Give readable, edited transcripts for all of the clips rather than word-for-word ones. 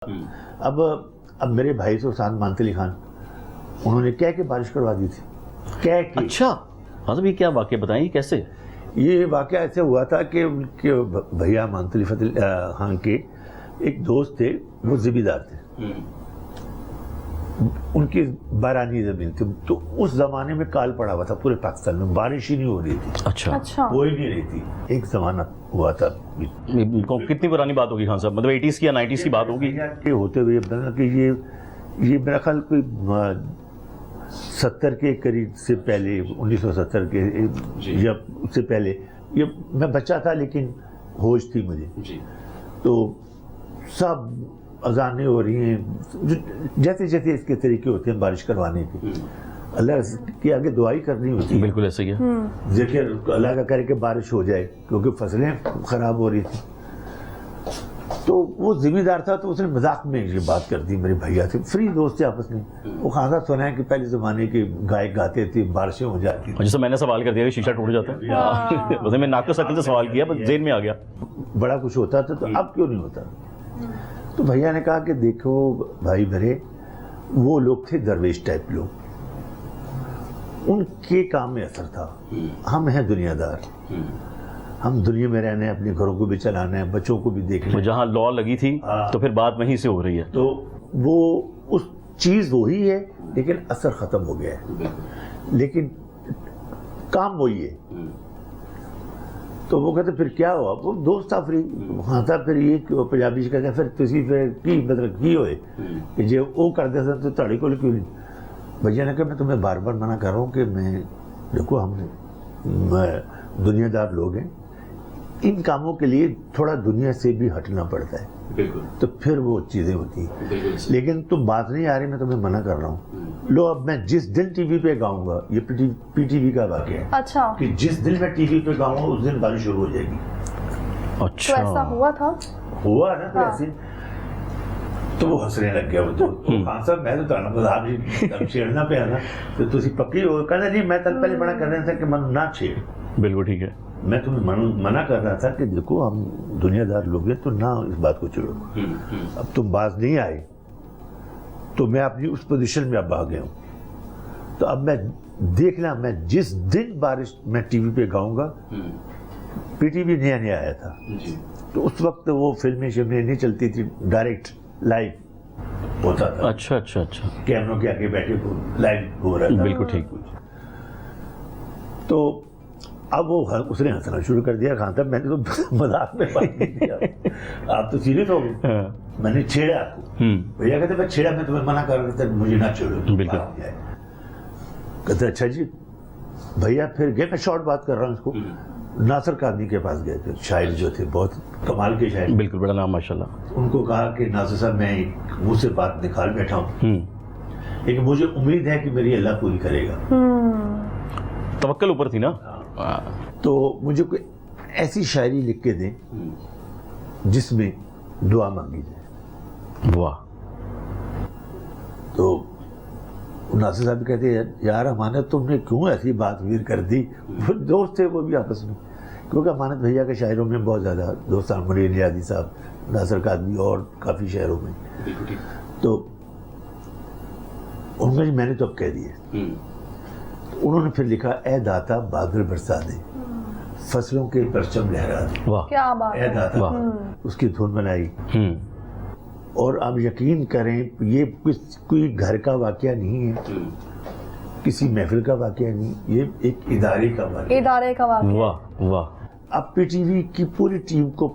اب میرے بھائی سے سعد مانت علی خان انہوں نے کہہ کے بارش کروا دی تھی. کہہ کے. اچھا حضرت یہ کیا واقعہ بتائیں کیسے؟ یہ واقعہ ایسے ہوا تھا کہ ان کے بھیا مانت علی خان کے ایک دوست تھے, وہ زمیندار تھے, ان کی بارانی زمین تھی, تو اس زمانے میں کال پڑا ہوا تھا پورے پاکستان میں, بارش ہی نہیں ہو رہی تھی. اچھا ہو ہی نہیں رہی تھی. ایک زمانہ ہوا تھا. کتنی پرانی بات ہوگی خان صاحب, مطلب 80s کی یا 90s کی بات ہوگی؟ کہ ہوتے ہوئے کہ یہ میرا خیال کوئی 70 کے قریب سے پہلے, 1970 کے یا اس سے پہلے, یہ میں بچہ تھا لیکن ہوش تھی مجھے. تو سب اذانیں ہو رہی ہیں, جیسے جیسے اس کے طریقے ہوتے ہیں بارش کروانے کے, اللہ کی آگے دعائی کرنی ہوتی ہے. بالکل ایسے ہی ہے, ذکر اللہ کا کرے کہ بارش ہو جائے, کیونکہ فصلیں خراب ہو رہی تھیں. تو وہ ذمہ دار تھا, تو اس نے مذاق میں یہ بات کر دی میرے بھیا سے, فری دوست تھے آپس میں. وہ خان صاحب سنا ہے کہ پہلے زمانے کے گائے گاتے تھے, بارشیں ہو جاتی تھیں. جیسے میں نے سوال کر دیا کہ شیشہ ٹوٹ جاتا ہے, ویسے میں ناقص عقل سے سوال کیا, بس ذہن میں آ گیا. بڑا کچھ ہوتا تھا, تو اب کیوں نہیں ہوتا؟ تو بھیا نے کہا کہ دیکھو بھائی میرے, وہ لوگ تھے درویش ٹائپ لوگ, ان کے کام میں اثر تھا. ہم ہیں دنیا دار, ہم دنیا میں رہنے ہیں, اپنے گھروں کو بھی چلانا ہے, بچوں کو بھی دیکھنا ہے. جہاں لا لگی تھی تو پھر بات وہیں سے ہو رہی ہے. تو وہ اس چیز وہی ہے لیکن اثر ختم ہو گیا ہے, لیکن کام وہی ہے. تو وہ کہتے پھر کیا ہوا, وہ دوست تھا فری. ہاں تھا پھر یہ پنجابی سے کہتے ہیں پھر تسی پھر کی مطلب کی ہوئے کہ جو وہ کرتے تھے تو تاڑی کو کیوں نہیں. بھیا نے کہا میں تمہیں بار بار منع کر رہا ہوں کہ میں دیکھو ہم دنیا دار لوگ ہیں, ان کاموں کے لیے تھوڑا دنیا سے بھی ہٹنا پڑتا ہے. بالکل. تو پھر وہ چیزیں ہوتی ہیں, لیکن تم بات نہیں آ رہی, میں تمہیں منع کر رہا ہوں. لو اب میں جس دن ٹی وی پہ گاؤں گا, یہ پی ٹی وی کا واقعہ ہے. اچھا. کہ جس دن میں ٹی وی پہ گاؤں گا اس دن بارش شروع ہو جائے گی. اچھا تو ایسا ہوا تھا؟ ہوا نا. تو ایسے تو وہ ہنسنے لگ گیا. وہ تو خان صاحب میں تو تھوڑا مذاق چھیڑنا پہ آنا تو تسی پکی ہو. کہنا نہیں میں تل پہلے منع کر رہا تھا کہ من نہ چھیڑ. بالکل ٹھیک ہے, میں تمہیں منع کر رہا تھا کہ دیکھو ہم دنیا دار لوگ ہیں, تو نہ اس بات کو چھوڑو. اب تم باز نہیں آئے تو میں اپنی اس پوزیشن میں اب آ گیا ہوں. تو اب میں دیکھنا, میں جس دن بارش میں ٹی وی پہ گاؤں گا, پی ٹی وی نیا آیا تھا, تو اس وقت وہ فلمیں شمیں نہیں چلتی تھی, ڈائریکٹ لائیو ہوتا تھا. اچھا اچھا اچھا, کیمروں کے آگے بیٹھے لائیو ہو رہا تھا. بالکل ٹھیک. تو اب وہ اس نے ہنسنا شروع کر دیا. خان صاحب میں نے تو مذاق میں بات نہیں کیا, آپ تو سیریس ہو گئے. میں نے چھیڑا آپ کو. بھیا کہتے میں چھیڑا, میں تمہیں منع کر رہا تھا مجھے نہ چھیڑو. بالکل. کہتے اچھا جی. بھیا پھر گئے, میں شارٹ بات کر رہا ہوں اس کو, ناصر قادری کے پاس گئے تھے, شاعر جو تھے, بہت کمال کے شاعر. بالکل, بڑا نام ماشاءاللہ. ان کو کہا کہ ناصر صاحب میں منہ سے بات نکال بیٹھا ہوں, لیکن مجھے امید ہے کہ میری اللہ پوری کرے گا. توکل اوپر تھی نا. تو مجھے کوئی ایسی شاعری لکھ کے دیں جس میں دعا مانگی جائے. واہ. تو ناصر صاحب کہتے ہیں یار امانت تم نے کیوں ایسی بات ویر کر دی. وہ دوست تھے وہ بھی آپس میں, کیونکہ امانت بھیا کے شاعروں میں بہت زیادہ دوستان, منیر نیازی صاحب, ناصر قادری اور کافی شاعروں میں. تو ان میں میں نے تو اب کہہ دیے. انہوں نے پھر لکھا اے داتا بادل برسا دے, فصلوں کے پرچم لہرا دے. کیا بات اے داتا, اس کی دھن بنائی. اور آپ یقین کریں یہ کوئی گھر کا واقعہ نہیں ہے, کسی محفل کا واقعہ نہیں, یہ ایک ادارے کا واقعہ. ادارے کا واقعہ. واہ واہ. اب پی ٹی وی کی پوری ٹیم کو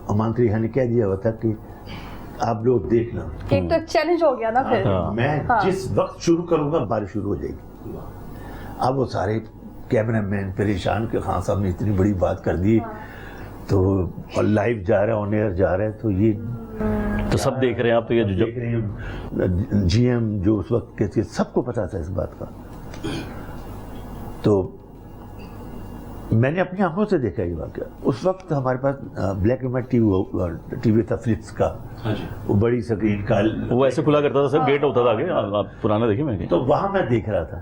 مانت علی خان نے کہہ دیا ہوا تھا کہ آپ لوگ دیکھنا, ایک تو چیلنج ہو گیا نا پھر. میں جس وقت شروع کروں گا بارش شروع ہو جائے گی. اب وہ سارے کیمرہ مین پریشان کہ خان صاحب نے اتنی بڑی بات کر دی, تو اور لائیو جا رہا ہے, آن ایئر جا رہا ہے, تو یہ تو سب دیکھ رہے ہیں آپ. تو یہ دیکھ رہے ہیں جی ایم جو اس وقت کہتی ہے, سب کو پتا تھا اس بات کا. تو میں نے اپنی آنکھوں سے دیکھا یہ واقعہ. اس وقت ہمارے پاس بلیک اینڈ وائٹ ٹی وی تھا فلپس کا, وہ بڑی سکرین کا, وہ ایسے کھلا کرتا تھا, سب گیٹ ہوتا تھا آگے. آپ پرانا دیکھیں میں, تو وہاں میں دیکھ رہا تھا.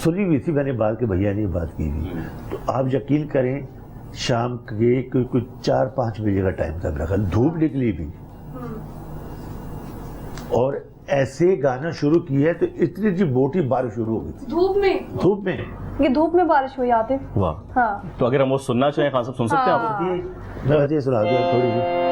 سنی ہوئی تھی میں نے بات کہ بھیا نے بات کی تھی. تو آپ یقین کریں شام کے کوئی 4-5 بجے کا ٹائم تھا میرا خیال, دھوپ نکلی بھی, اور ایسے گانا شروع کیا تو اتنی جی موٹی بارش شروع ہو گئی تھی دھوپ میں یہ دھوپ میں بارش ہوئی عاطف. واہ. ہاں تو اگر ہم وہ سننا چاہیں خان صاحب سن سکتے ہیں آپ؟ میں یہ سنا دیا تھوڑی سی.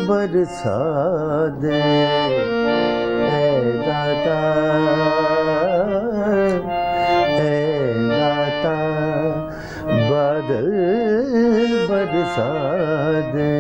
برسا دے اے داتا بادل برسا دے